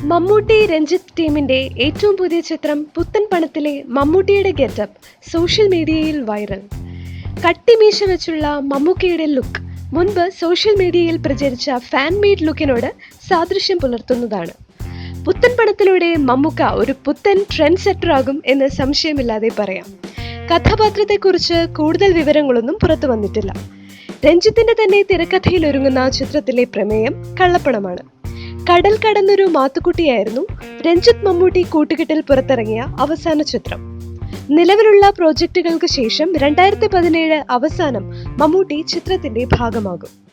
മമ്മൂട്ടി രഞ്ജിത്ത് ടീമിന്റെ ഏറ്റവും പുതിയ ചിത്രം പുത്തൻ പണത്തിലെ മമ്മൂട്ടിയുടെ ഗെറ്റപ്പ് സോഷ്യൽ മീഡിയയിൽ വൈറൽ. കട്ടിമീശ വെച്ചുള്ള മമ്മൂക്കയുടെ ലുക്ക് മുൻപ് സോഷ്യൽ മീഡിയയിൽ പ്രചരിച്ച ഫാൻ മെയ്ഡ് ലുക്കിനോട് സാദൃശ്യം പുലർത്തുന്നതാണ്. പുത്തൻ പണത്തിലൂടെ മമ്മൂക്ക ഒരു പുത്തൻ ട്രെൻഡ് സെറ്റർ ആകും എന്ന് സംശയമില്ലാതെ പറയാം. കഥാപാത്രത്തെക്കുറിച്ച് കൂടുതൽ വിവരങ്ങളൊന്നും പുറത്തു വന്നിട്ടില്ല. രഞ്ജിത്തിന്റെ തന്നെ തിരക്കഥയിൽ ഒരുങ്ങുന്ന ചിത്രത്തിലെ പ്രമേയം കള്ളപ്പണമാണ്. കടൽ കടന്നൊരു മാത്തുക്കുട്ടിയായിരുന്നു രഞ്ജിത്ത് മമ്മൂട്ടി കൂട്ടുകെട്ടിൽ പുറത്തിറങ്ങിയ അവസാന ചിത്രം. നിലവിലുള്ള പ്രോജക്റ്റുകൾക്ക് ശേഷം 2017 അവസാനം മമ്മൂട്ടി ചിത്രത്തിന്റെ ഭാഗമാകും.